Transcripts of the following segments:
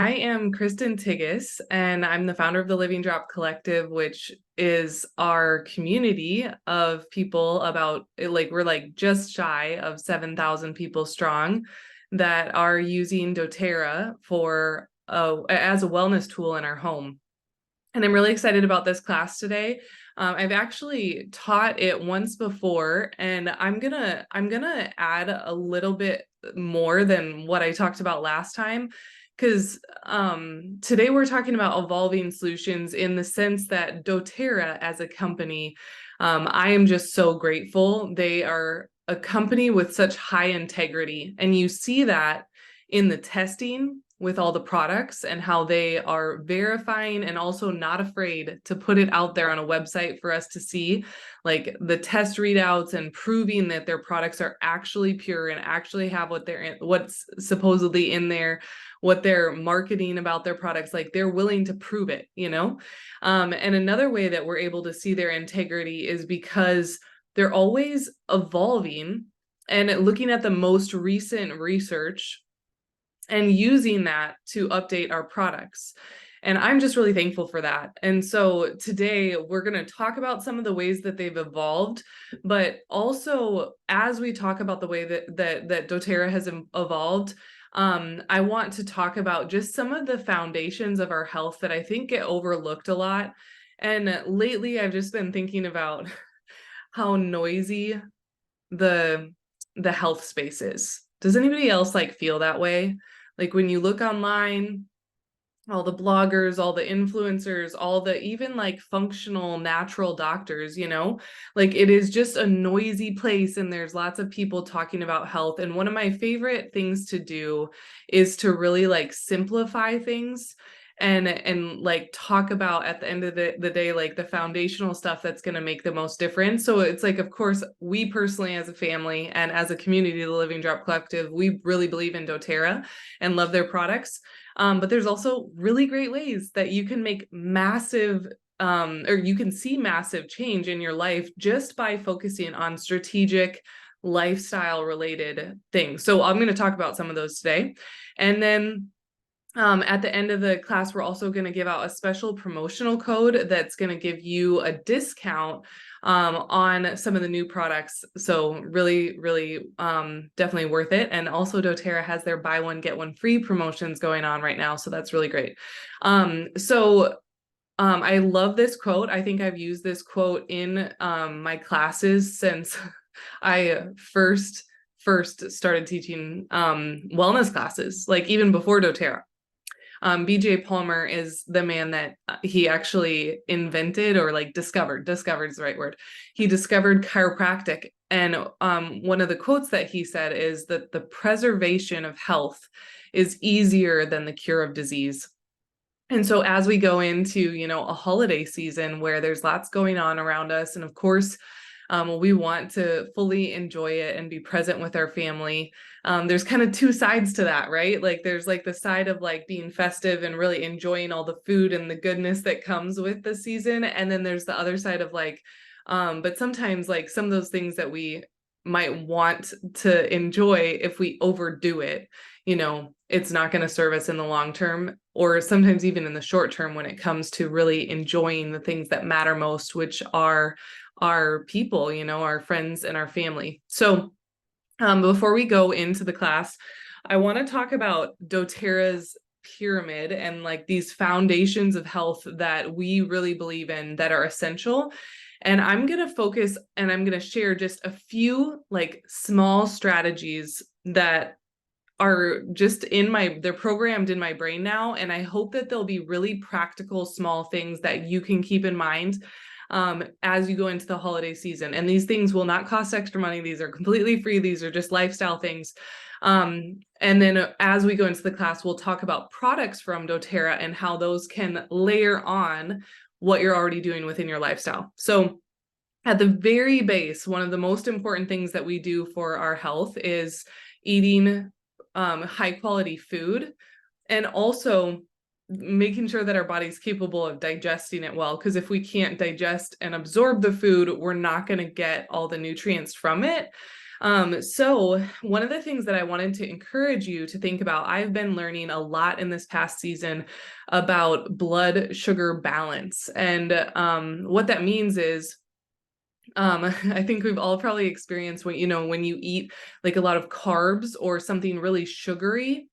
I am Kristen Tigas, and I'm the founder of the Living Drop Collective, which is our community of people we're like just shy of 7,000 people strong that are using doTERRA as a wellness tool in our home. And I'm really excited about this class today. I've actually taught it once before, and I'm gonna add a little bit more than what I talked about last time, because today we're talking about evolving solutions in the sense that doTERRA as a company, I am just so grateful. They are a company with such high integrity, and you see that in the testing with all the products and how they are verifying and also not afraid to put it out there on a website for us to see, like the test readouts and proving that their products are actually pure and actually have what's supposedly in there, what they're marketing about their products. Like they're willing to prove it, you know. And another way that we're able to see their integrity is because they're always evolving and looking at the most recent research and using that to update our products. And I'm just really thankful for that. And so today we're going to talk about some of the ways that they've evolved, but also as we talk about the way that doTERRA has evolved, I want to talk about just some of the foundations of our health that I think get overlooked a lot. And lately I've just been thinking about how noisy the the health space is. Does anybody else like feel that way? Like when you look online, all the bloggers, all the influencers, all the even like functional natural doctors, like it is just a noisy place and there's lots of people talking about health. And one of my favorite things to do is to really like simplify things and like talk about at the end of the day, like the foundational stuff that's going to make the most difference. So it's like, of course, we personally as a family and as a community, the Living Drop Collective, we really believe in doTERRA and love their products. But there's also really great ways that you can make massive or you can see massive change in your life just by focusing on strategic lifestyle related things. So I'm going to talk about some of those today. And then at the end of the class, we're also going to give out a special promotional code that's going to give you a discount on some of the new products. So really, really definitely worth it. And also doTERRA has their buy one, get one free promotions going on right now. So that's really great. I love this quote. I think I've used this quote in my classes since I first started teaching wellness classes, like even before doTERRA. BJ Palmer is the man that he actually invented or like discovered is the right word. He discovered chiropractic. And one of the quotes that he said is that the preservation of health is easier than the cure of disease. And so as we go into, a holiday season where there's lots going on around us, and of course, we want to fully enjoy it and be present with our family. There's kind of two sides to that, right? Like there's like the side of like being festive and really enjoying all the food and the goodness that comes with the season. And then there's the other side of like, but sometimes like some of those things that we might want to enjoy, if we overdo it, it's not going to serve us in the long term, or sometimes even in the short term when it comes to really enjoying the things that matter most, which are our people, our friends and our family. So before we go into the class, I want to talk about doTERRA's pyramid and like these foundations of health that we really believe in that are essential. And I'm going to focus and I'm going to share just a few like small strategies that are just they're programmed in my brain now. And I hope that they'll be really practical, small things that you can keep in mind as you go into the holiday season. And these things will not cost extra money. These are completely free. These are just lifestyle things. And then as we go into the class, we'll talk about products from doTERRA and how those can layer on what you're already doing within your lifestyle. So at the very base, one of the most important things that we do for our health is eating high quality food, and also making sure that our body's capable of digesting it well. Because if we can't digest and absorb the food, we're not going to get all the nutrients from it. So one of the things that I wanted to encourage you to think about, I've been learning a lot in this past season about blood sugar balance. And what that means is, I think we've all probably experienced when, when you eat like a lot of carbs or something really sugary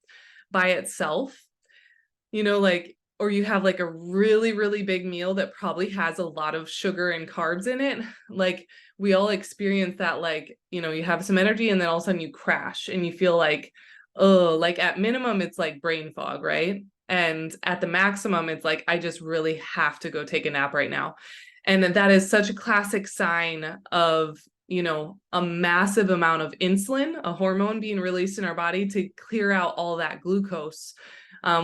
by itself, like, or you have like a really, really big meal that probably has a lot of sugar and carbs in it. Like we all experience that, like, you have some energy and then all of a sudden you crash and you feel like, oh, like at minimum, it's like brain fog, right? And at the maximum, it's like, I just really have to go take a nap right now. And that is such a classic sign of, a massive amount of insulin, a hormone being released in our body to clear out all that glucose,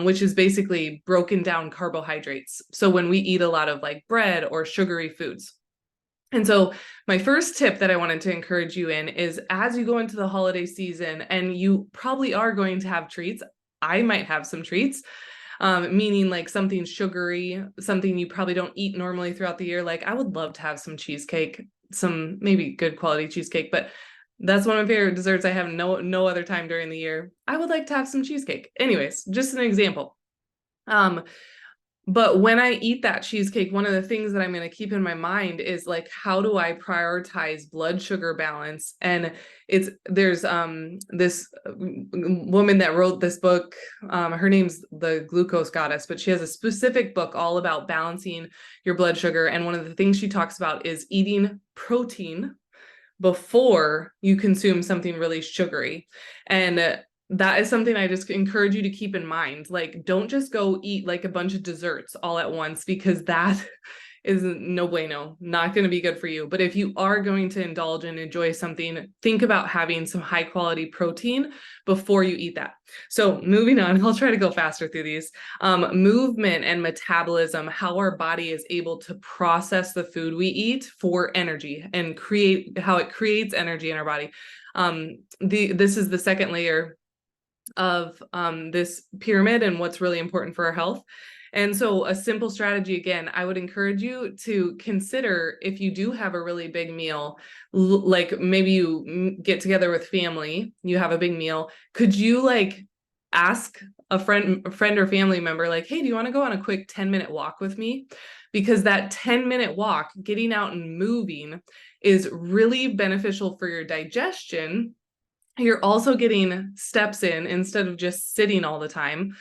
which is basically broken down carbohydrates. So when we eat a lot of like bread or sugary foods. And so my first tip that I wanted to encourage you in is, as you go into the holiday season, and you probably are going to have treats, I might have some treats, meaning like something sugary, something you probably don't eat normally throughout the year. Like I would love to have some cheesecake, some maybe good quality cheesecake, but that's one of my favorite desserts. I have no other time during the year. I would like to have some cheesecake. Anyways, just an example. But when I eat that cheesecake, one of the things that I'm going to keep in my mind is like, how do I prioritize blood sugar balance? And there's this woman that wrote this book. Her name's The Glucose Goddess, but she has a specific book all about balancing your blood sugar. And one of the things she talks about is eating protein before you consume something really sugary. And that is something I just encourage you to keep in mind. Like, don't just go eat like a bunch of desserts all at once, because that is no bueno, not going to be good for you. But if you are going to indulge and enjoy something, think about having some high quality protein before you eat that. So moving on, I'll try to go faster through these. Movement and metabolism, how our body is able to process the food we eat for energy and how it creates energy in our body. This is the second layer of this pyramid and what's really important for our health. And so a simple strategy, again, I would encourage you to consider, if you do have a really big meal, like maybe you get together with family, you have a big meal, could you like ask a friend or family member, like, hey, do you want to go on a quick 10-minute walk with me? Because that 10-minute walk, getting out and moving, is really beneficial for your digestion. You're also getting steps in instead of just sitting all the time.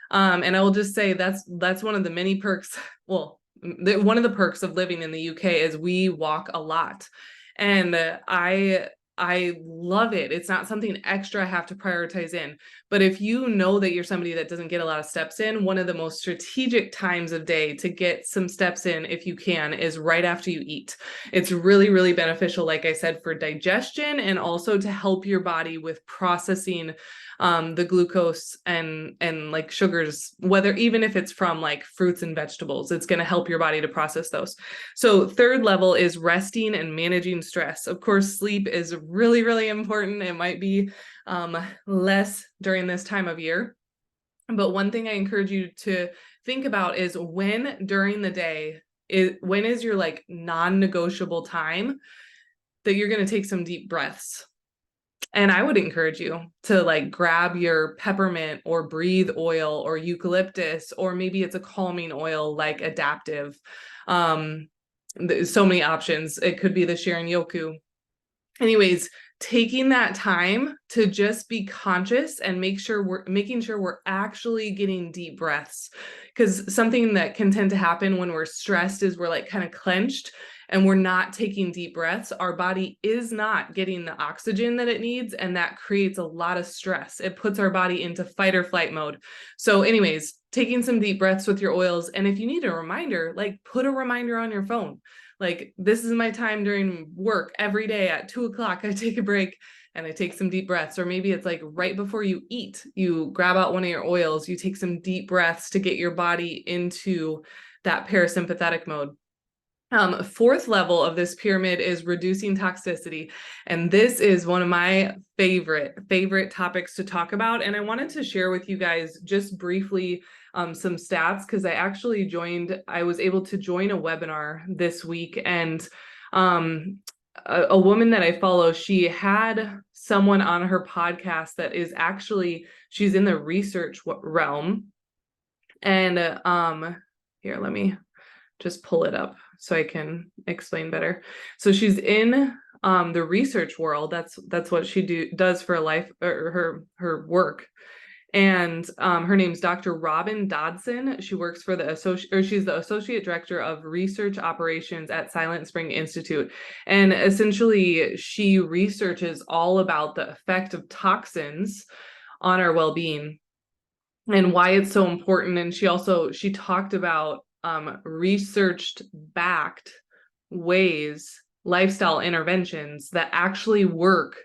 And I will just say that's one of the many perks. Well, one of the perks of living in the UK is we walk a lot. And I love it. It's not something extra I have to prioritize in. But if you know that you're somebody that doesn't get a lot of steps in, one of the most strategic times of day to get some steps in, if you can, is right after you eat. It's really, really beneficial, like I said, for digestion, and also to help your body with processing the glucose and like sugars, whether even if it's from like fruits and vegetables, it's going to help your body to process those. So third level is resting and managing stress. Of course, sleep is really, really important. It might be less during this time of year, but one thing I encourage you to think about is, when during the day when is your like non-negotiable time that you're going to take some deep breaths. And I would encourage you to like grab your peppermint or breathe oil or eucalyptus, or maybe it's a calming oil like Adaptive. So many options. It could be the Shirin-yoku. Anyways, taking that time to just be conscious and making sure we're actually getting deep breaths. Because something that can tend to happen when we're stressed is we're like kind of clenched and we're not taking deep breaths. Our body is not getting the oxygen that it needs, and that creates a lot of stress. It puts our body into fight or flight mode. So anyways, taking some deep breaths with your oils. And if you need a reminder, like put a reminder on your phone. Like, this is my time during work every day at 2:00, I take a break and I take some deep breaths. Or maybe it's like right before you eat, you grab out one of your oils, you take some deep breaths to get your body into that parasympathetic mode. Fourth level of this pyramid is reducing toxicity. And this is one of my favorite topics to talk about. And I wanted to share with you guys just briefly some stats, because I was able to join a webinar this week, and a woman that I follow, she had someone on her podcast that is actually, she's in the research realm. And here, let me just pull it up so I can explain better. So she's in the research world. That's what she does for a life, or her work. And her name's Dr. Robin Dodson. She works for she's the Associate Director of Research Operations at Silent Spring Institute. And essentially, she researches all about the effect of toxins on our well-being and why it's so important. And she talked about researched backed ways, lifestyle interventions that actually work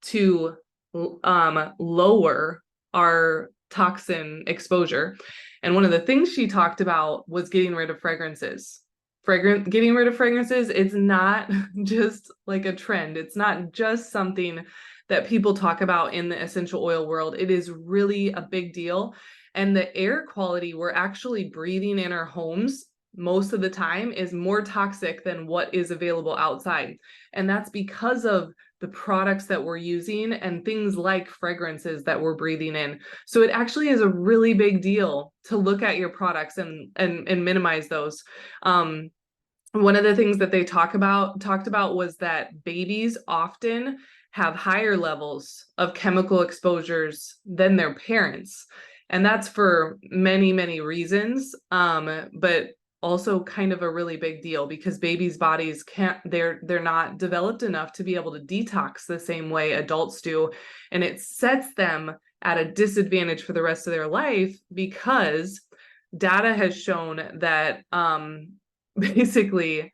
to lower our toxin exposure. And one of the things she talked about was getting rid of fragrances. Getting rid of fragrances, it's not just like a trend. It's not just something that people talk about in the essential oil world. It is really a big deal. And the air quality we're actually breathing in our homes most of the time is more toxic than what is available outside. And that's because of the products that we're using and things like fragrances that we're breathing in. So it actually is a really big deal to look at your products and minimize those. One of the things that they talked about was that babies often have higher levels of chemical exposures than their parents. And that's for many, many reasons. But also kind of a really big deal because babies' bodies they're not developed enough to be able to detox the same way adults do. And it sets them at a disadvantage for the rest of their life because data has shown that basically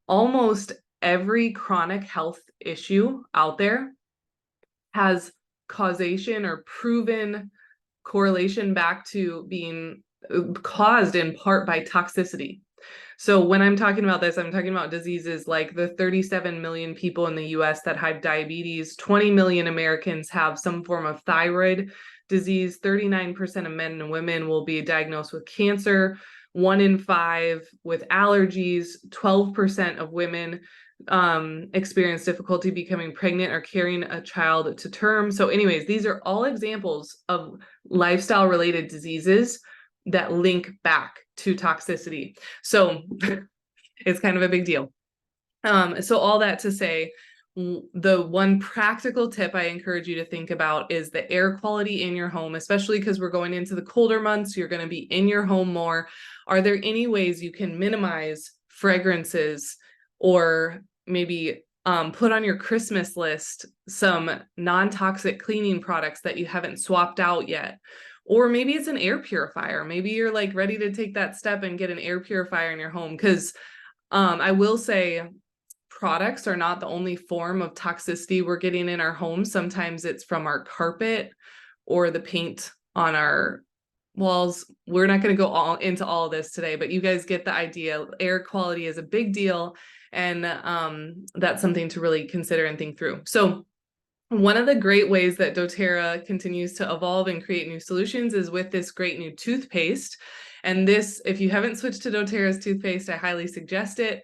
almost every chronic health issue out there has causation or proven correlation back to being caused in part by toxicity. So when I'm talking about this, I'm talking about diseases like the 37 million people in the US that have diabetes, 20 million Americans have some form of thyroid disease, 39% of men and women will be diagnosed with cancer, 1 in 5 with allergies, 12% of women experience difficulty becoming pregnant or carrying a child to term. So anyways, these are all examples of lifestyle related diseases that link back to toxicity. So it's kind of a big deal. So all that to say, the one practical tip I encourage you to think about is the air quality in your home, especially because we're going into the colder months. You're going to be in your home more. Are there any ways you can minimize fragrances or maybe put on your Christmas list some non-toxic cleaning products that you haven't swapped out yet? Or maybe it's an air purifier. Maybe you're like ready to take that step and get an air purifier in your home. Because I will say products are not the only form of toxicity we're getting in our homes. Sometimes it's from our carpet or the paint on our walls. We're not going to go into all of this today, but you guys get the idea. Air quality is a big deal. And that's something to really consider and think through. So one of the great ways that doTERRA continues to evolve and create new solutions is with this great new toothpaste. And this, if you haven't switched to doTERRA's toothpaste, I highly suggest it.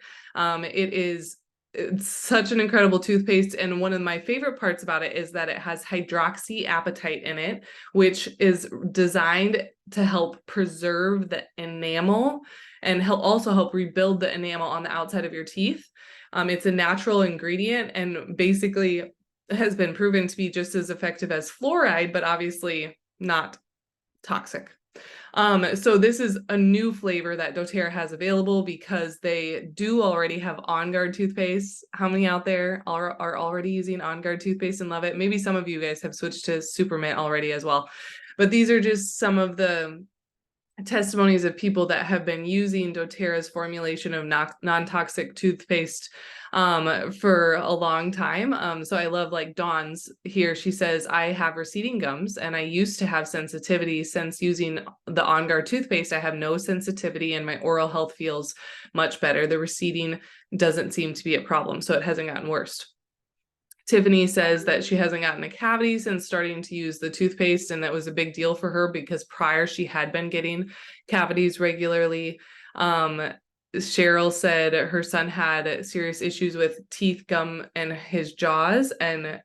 It's such an incredible toothpaste. And one of my favorite parts about it is that it has hydroxyapatite in it, which is designed to help preserve the enamel and also help rebuild the enamel on the outside of your teeth. It's a natural ingredient and basically has been proven to be just as effective as fluoride, but obviously not toxic. So this is a new flavor that doTERRA has available because they do already have On Guard toothpaste. How many out there are already using On Guard toothpaste and love it? Maybe some of you guys have switched to Supermint already as well. But these are just some of the testimonies of people that have been using doTERRA's formulation of non-toxic toothpaste for a long time. So I love like Dawn's here. She says, I have receding gums and I used to have sensitivity. Since using the On Guard toothpaste, I have no sensitivity and my oral health feels much better. The receding doesn't seem to be a problem, so it hasn't gotten worse. Tiffany says that she hasn't gotten a cavity since starting to use the toothpaste, and that was a big deal for her because prior she had been getting cavities regularly. Cheryl said her son had serious issues with teeth, gum, and his jaws and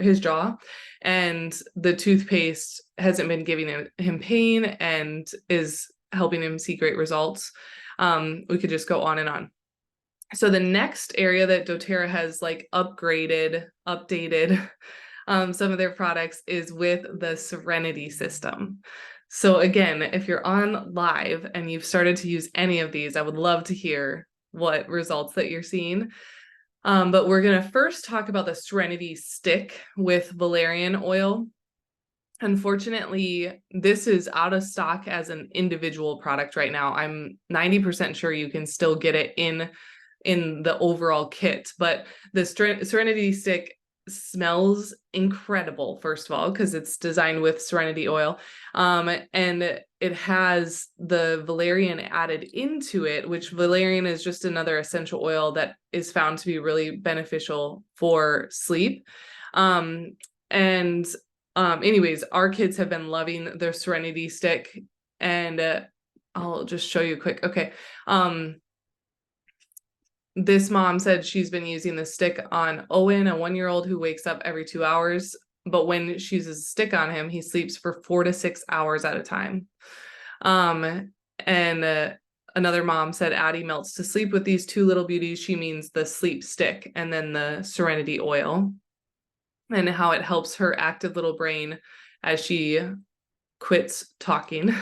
his jaw, and the toothpaste hasn't been giving him pain and is helping him see great results. We could just go on and on. So the next area that doTERRA has like updated some of their products is with the Serenity system. So again, if you're on live and you've started to use any of these, I would love to hear what results that you're seeing. But we're going to first talk about the Serenity stick with valerian oil. Unfortunately, this is out of stock as an individual product right now. I'm 90% sure you can still get it in the overall kit, but the Serenity stick smells incredible, first of all, because it's designed with Serenity oil. And it has the valerian added into it, which valerian is just another essential oil that is found to be really beneficial for sleep. Anyways, our kids have been loving their Serenity stick, and I'll just show you quick. Okay. This mom said she's been using the stick on Owen, a 1-year-old who wakes up every 2 hours. But when she uses a stick on him, he sleeps for 4 to 6 hours at a time. Another mom said Addie melts to sleep with these two little beauties. She means the sleep stick and then the Serenity oil, and how it helps her active little brain as she quits talking.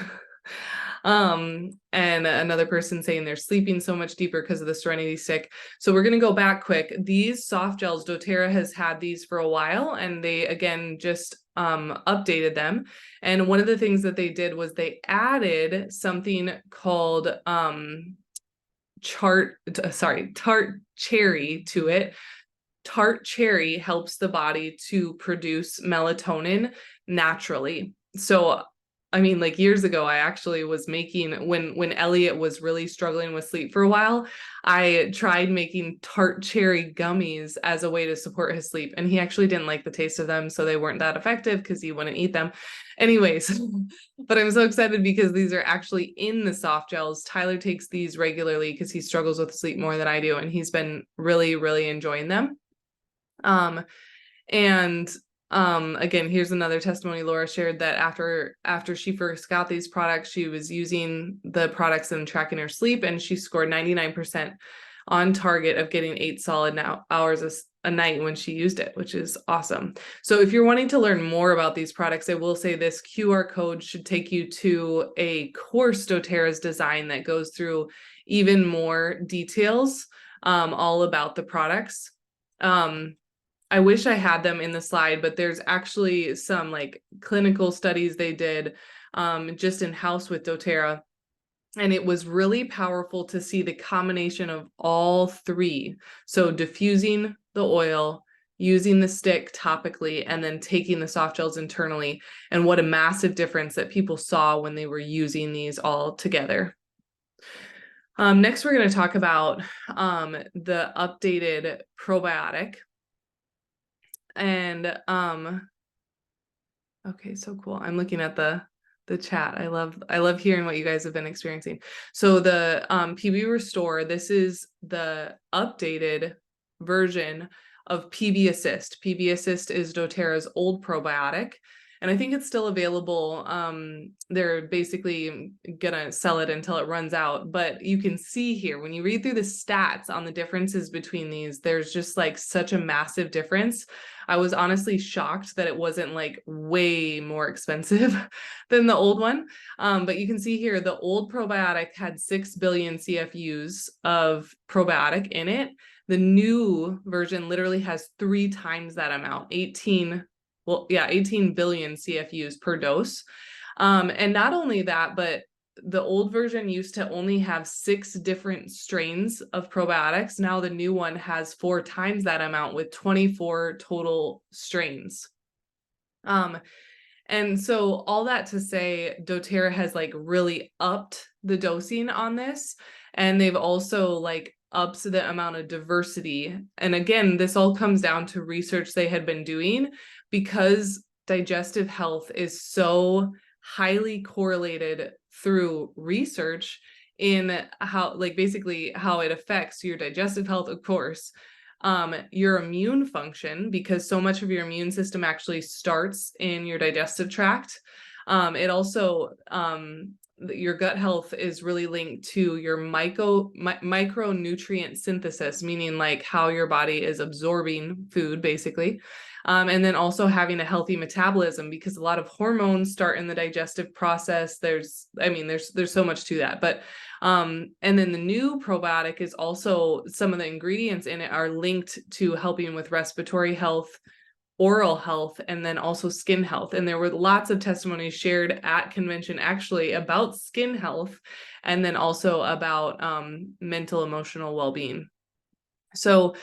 And another person saying they're sleeping so much deeper because of the Serenity stick. So we're going to go back quick. These soft gels, doTERRA has had these for a while, and they again just updated them. And one of the things that they did was they added something called tart cherry to it. Tart cherry helps the body to produce melatonin naturally. So I mean, like years ago, I actually was making, when Elliot was really struggling with sleep for a while, I tried making tart cherry gummies as a way to support his sleep. And he actually didn't like the taste of them, so they weren't that effective because he wouldn't eat them. Anyways, but I'm so excited because these are actually in the soft gels. Tyler takes these regularly because he struggles with sleep more than I do, and he's been really, really enjoying them. Again, here's another testimony. Laura shared that after she first got these products, she was using the products and tracking her sleep, and she scored 99% on target of getting 8 solid hours a night when she used it, which is awesome. So if you're wanting to learn more about these products, I will say this QR code should take you to a course doTERRA's design that goes through even more details all about the products. I wish I had them in the slide, but there's actually some like clinical studies they did just in-house with doTERRA. And it was really powerful to see the combination of all three. So diffusing the oil, using the stick topically, and then taking the soft gels internally, and what a massive difference that people saw when they were using these all together. Next, we're going to talk about the updated probiotic. And okay, so cool. I'm looking at the chat. I love hearing what you guys have been experiencing. So the PB Restore, this is the updated version of PB Assist. PB Assist is doTERRA's old probiotic, and I think it's still available. They're basically gonna sell it until it runs out, but you can see here when you read through the stats on the differences between these, there's just like such a massive difference. I was honestly shocked that it wasn't like way more expensive than the old one. But you can see here, the old probiotic had 6 billion CFUs of probiotic in it. The new version literally has 3 times that amount, 18 billion CFUs per dose. And not only that, but the old version used to only have 6 different strains of probiotics. Now the new one has 4 times that amount with 24 total strains. And so all that to say, doTERRA has like really upped the dosing on this, and they've also like upped the amount of diversity. And again, this all comes down to research they had been doing, because digestive health is so highly correlated through research. in how, like, basically how it affects your digestive health, of course, your immune function, because so much of your immune system actually starts in your digestive tract. It also, your gut health is really linked to your micronutrient synthesis, meaning like how your body is absorbing food, basically. And then also having a healthy metabolism, because a lot of hormones start in the digestive process. There's so much to that, but and then the new probiotic is also, some of the ingredients in it are linked to helping with respiratory health, oral health, and then also skin health. And there were lots of testimonies shared at convention actually about skin health, and then also about mental, emotional well-being. So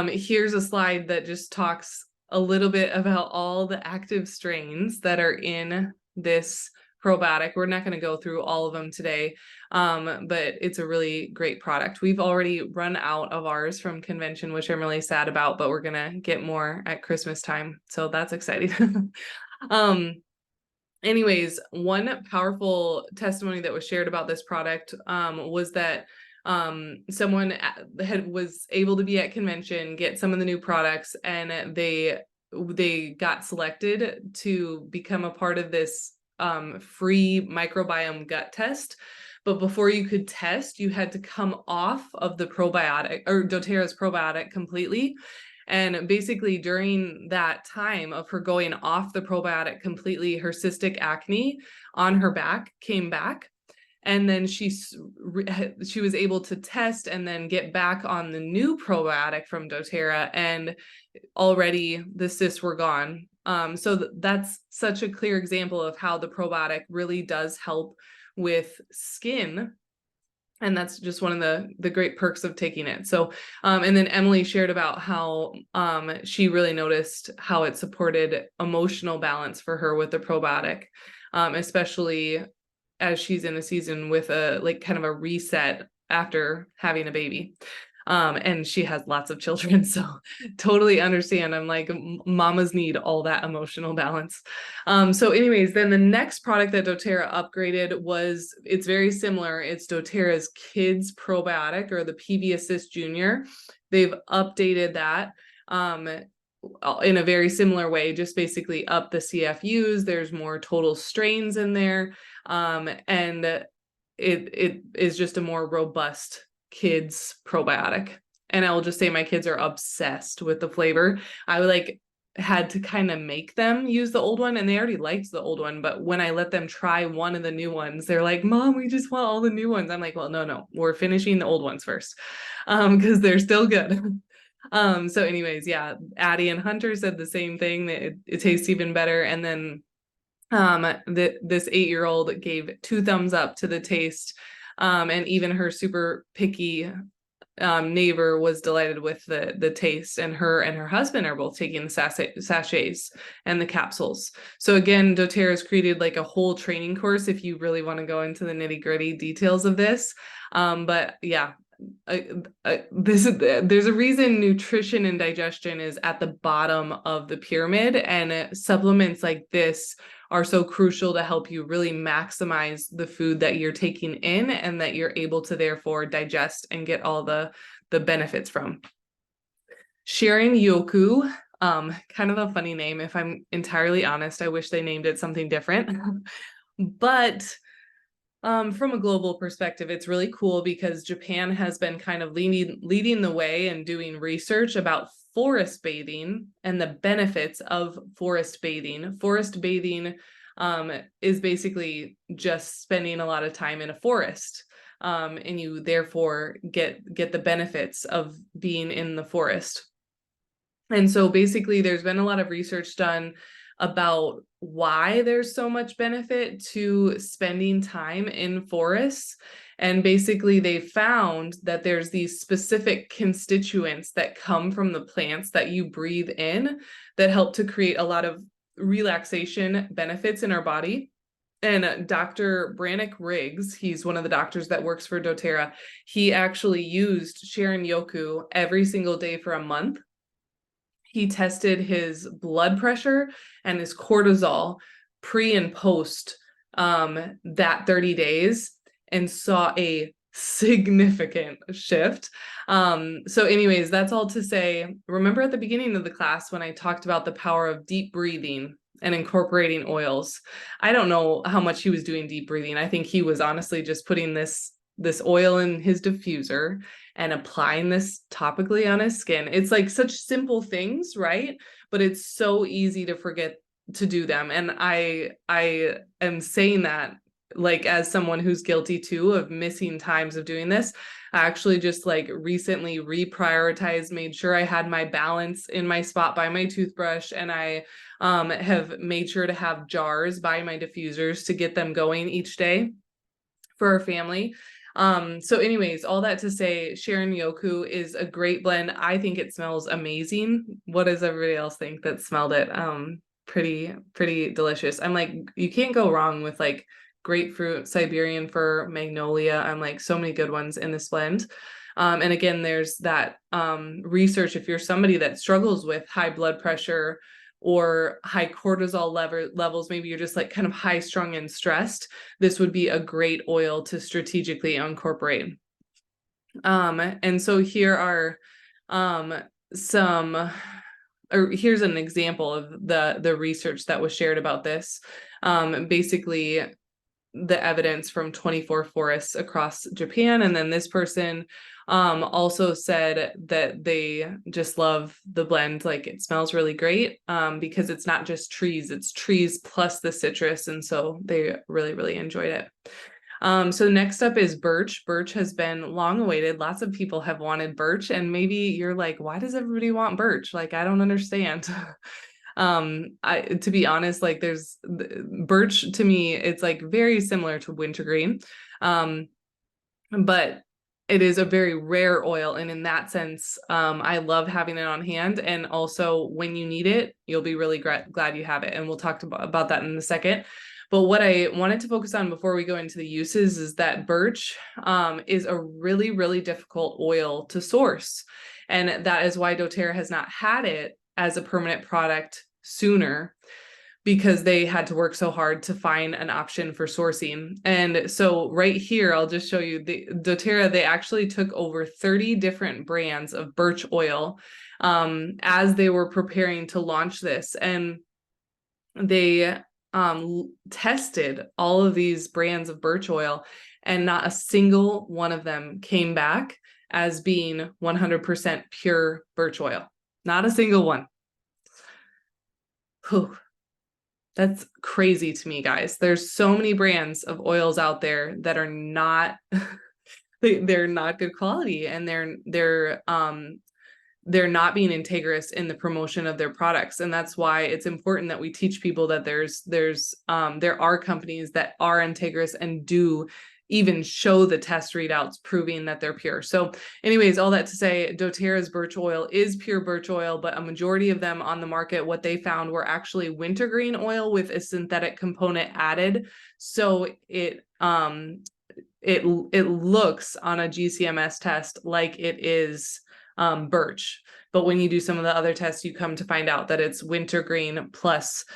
here's a slide that just talks a little bit about all the active strains that are in this probiotic. We're not going to go through all of them today, but it's a really great product. We've already run out of ours from convention, which I'm really sad about, but we're going to get more at Christmas time. So that's exciting. Anyways, one powerful testimony that was shared about this product was that someone was able to be at convention, get some of the new products, and they got selected to become a part of this free microbiome gut test. But before you could test, you had to come off of the probiotic, or doTERRA's probiotic, completely. And basically during that time of her going off the probiotic completely, her cystic acne on her back came back. And then she was able to test and then get back on the new probiotic from doTERRA, and already the cysts were gone. So that's such a clear example of how the probiotic really does help with skin. And that's just one of the great perks of taking it. So, and then Emily shared about how she really noticed how it supported emotional balance for her with the probiotic, especially as she's in a season with a, like, kind of a reset after having a baby. And she has lots of children, so totally understand. I'm like, mamas need all that emotional balance. So anyways, then the next product that doTERRA upgraded was, it's very similar. It's doTERRA's Kids Probiotic, or the PB Assist Junior. They've updated that in a very similar way, just basically up the CFUs. There's more total strains in there. And it is just a more robust kids probiotic. And I will just say my kids are obsessed with the flavor. I had to kind of make them use the old one, and they already liked the old one, but when I let them try one of the new ones, they're like, Mom, we just want all the new ones. I'm like, well, no, we're finishing the old ones first, because they're still good. So anyways, yeah, Addie and Hunter said the same thing, that it tastes even better. And then this 8-year-old gave 2 thumbs up to the taste, and even her super picky neighbor was delighted with the taste, and her husband are both taking the sachets and the capsules. So again, doTERRA's created like a whole training course if you really want to go into the nitty-gritty details of this. But yeah, there's a reason nutrition and digestion is at the bottom of the pyramid, and supplements like this are so crucial to help you really maximize the food that you're taking in, and that you're able to therefore digest and get all the benefits from. Shirin Yoku, kind of a funny name, if I'm entirely honest. I wish they named it something different. But from a global perspective, it's really cool because Japan has been kind of leading the way and doing research about forest bathing and the benefits of forest bathing. Forest bathing is basically just spending a lot of time in a forest, and you therefore get the benefits of being in the forest. And so basically there's been a lot of research done about why there's so much benefit to spending time in forests. And basically they found that there's these specific constituents that come from the plants that you breathe in that help to create a lot of relaxation benefits in our body. And Dr. Brannick Riggs, he's one of the doctors that works for doTERRA, he actually used Shirin Yoku every single day for a month. He tested his blood pressure and his cortisol pre and post that 30 days, and saw a significant shift. So anyways, that's all to say, remember at the beginning of the class when I talked about the power of deep breathing and incorporating oils. I don't know how much he was doing deep breathing. I think he was honestly just putting this oil in his diffuser and applying this topically on his skin. It's like such simple things, right? But it's so easy to forget to do them. And I am saying that like as someone who's guilty too of missing times of doing this. I actually just like recently reprioritized, made sure I had my balance in my spot by my toothbrush, and I have made sure to have jars by my diffusers to get them going each day for our family. So anyways, all that to say, Sharon Yoku is a great blend. I think it smells amazing. What does everybody else think that smelled it? Pretty delicious. I'm like, you can't go wrong with like grapefruit, Siberian fir, magnolia. I'm like so many good ones in this blend. And again, there's that research. If you're somebody that struggles with high blood pressure or high cortisol levels, maybe you're just like kind of high strung and stressed, this would be a great oil to strategically incorporate. And so here are here's an example of the research that was shared about this. Basically the evidence from 24 forests across Japan. And then this person also said that they just love the blend. Like it smells really great because it's not just trees, it's trees plus the citrus. And so they really enjoyed it. So next up is birch. Birch has been long awaited. Lots of people have wanted birch, and maybe you're like, why does everybody want birch? Like, I don't understand. To be honest, like there's birch to me, it's like very similar to wintergreen. But it is a very rare oil. And in that sense, I love having it on hand. And also when you need it, you'll be really glad you have it. And we'll talk about that in a second. But what I wanted to focus on before we go into the uses is that birch is a really difficult oil to source. And that is why doTERRA has not had it as a permanent product sooner, because they had to work so hard to find an option for sourcing. And so right here, I'll just show you the doTERRA, they actually took over 30 different brands of birch oil as they were preparing to launch this. And they tested all of these brands of birch oil, and not a single one of them came back as being 100% pure birch oil. Not a single one. Whew. That's crazy to me, guys. There's so many brands of oils out there that are not they're not good quality, and they're not being integrous in the promotion of their products. And that's why it's important that we teach people that there are companies that are integrous and do even show the test readouts proving that they're pure. So anyways, all that to say, doTERRA's birch oil is pure birch oil, but a majority of them on the market, what they found were actually wintergreen oil with a synthetic component added. So it looks on a GCMS test like it is birch. But when you do some of the other tests, you come to find out that it's wintergreen plus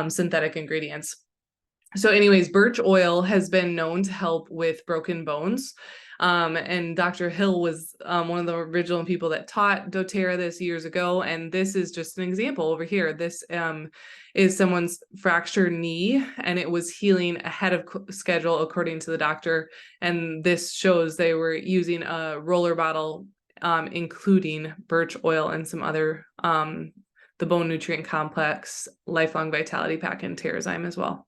synthetic ingredients. So anyways, birch oil has been known to help with broken bones. And Dr. Hill was one of the original people that taught doTERRA this years ago. And this is just an example over here. This is someone's fractured knee, and it was healing ahead of schedule, according to the doctor. And this shows they were using a roller bottle, including birch oil and some other, the bone nutrient complex, lifelong vitality pack, and Terrazyme as well.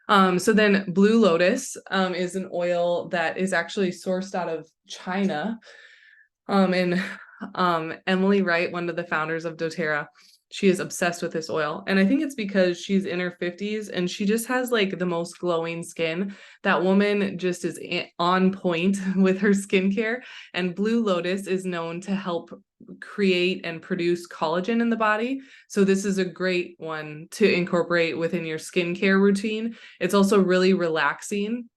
So then Blue Lotus is an oil that is actually sourced out of China. And Emily Wright, one of the founders of doTERRA, she is obsessed with this oil. And I think it's because she's in her 50s and she just has like the most glowing skin. That woman just is on point with her skincare. And Blue Lotus is known to help create and produce collagen in the body. So this is a great one to incorporate within your skincare routine. It's also really relaxing.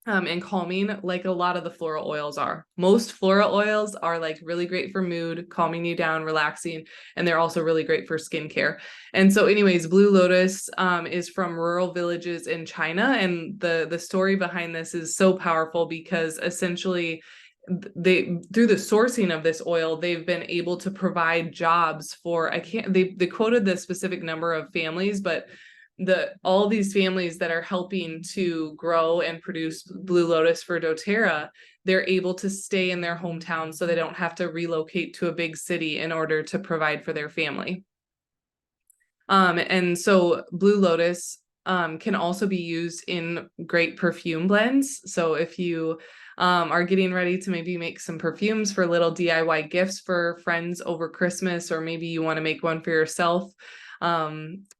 and calming, like a lot of the floral oils are. Most floral oils are like really great for mood, calming you down, relaxing, and they're also really great for skincare. And so anyways, Blue Lotus is from rural villages in China, and the story behind this is so powerful because essentially they, through the sourcing of this oil, they've been able to provide jobs for, they quoted the specific number of families, but all these families that are helping to grow and produce Blue Lotus for doTERRA, they're able to stay in their hometown so they don't have to relocate to a big city in order to provide for their family. And so Blue Lotus can also be used in great perfume blends. So if you are getting ready to maybe make some perfumes for little DIY gifts for friends over Christmas, or maybe you want to make one for yourself,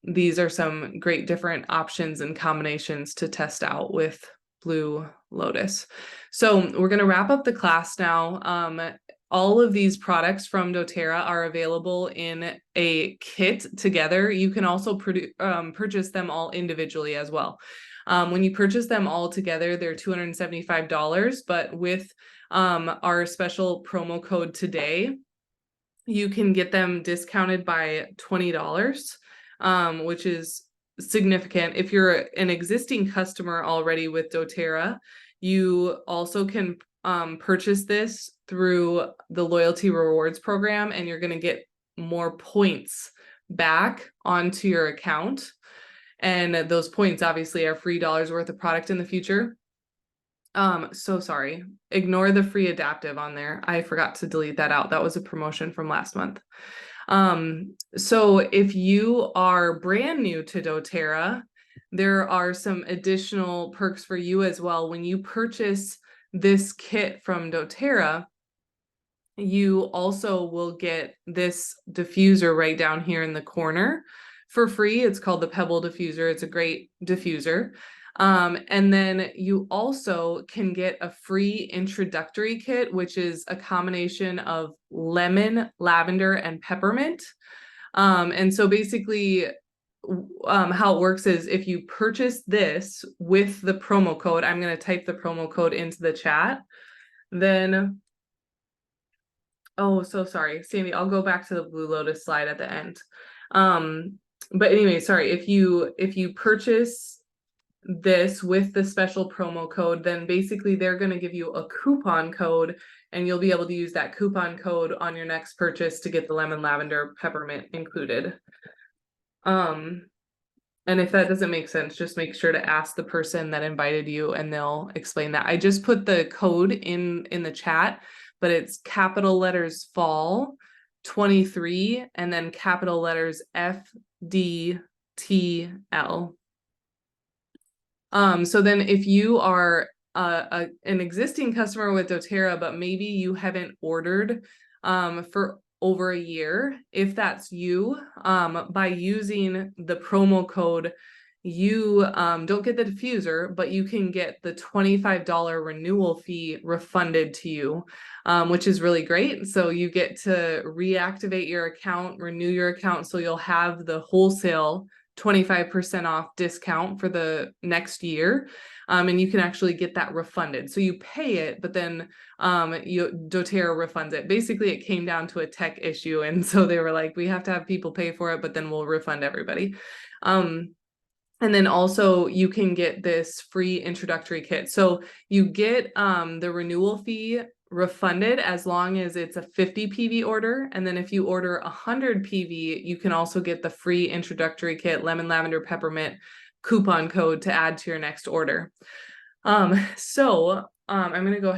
these are some great different options and combinations to test out with Blue Lotus. So we're going to wrap up the class now. All of these products from doTERRA are available in a kit together. You can also purchase them all individually as well. When you purchase them all together, they're $275, but with our special promo code today, you can get them discounted by $20, which is significant. If you're an existing customer already with doTERRA, you also can purchase this through the loyalty rewards program, and you're going to get more points back onto your account. And those points obviously are free dollars worth of product in the future. So sorry. Ignore the free adaptive on there. I forgot to delete that out. That was a promotion from last month. So if you are brand new to doTERRA, there are some additional perks for you as well. When you purchase this kit from doTERRA, you also will get this diffuser right down here in the corner for free. It's called the Pebble Diffuser. It's a great diffuser. And then you also can get a free introductory kit, which is a combination of lemon, lavender, and peppermint. And so basically, how it works is if you purchase this with the promo code, I'm going to type the promo code into the chat, then, oh, so sorry, Sandy, I'll go back to the Blue Lotus slide at the end. But anyway, sorry, if you purchase this with the special promo code, then basically they're going to give you a coupon code, and you'll be able to use that coupon code on your next purchase to get the lemon, lavender, peppermint included. And if that doesn't make sense, just make sure to ask the person that invited you and they'll explain that. I just put the code in the chat, but it's capital letters fall 23 and then capital letters FDTL. So then if you are an existing customer with doTERRA, but maybe you haven't ordered for over a year, if that's you, by using the promo code, you don't get the diffuser, but you can get the $25 renewal fee refunded to you, which is really great. So you get to reactivate your account, renew your account, so you'll have the wholesale 25% off discount for the next year. And you can actually get that refunded. So you pay it, but then doTERRA refunds it. Basically, it came down to a tech issue. And so they were like, we have to have people pay for it, but then we'll refund everybody. And then also you can get this free introductory kit. So you get the renewal fee refunded as long as it's a 50 PV order. And then if you order 100 PV, you can also get the free introductory kit, lemon, lavender, peppermint coupon code to add to your next order. I'm going to go ahead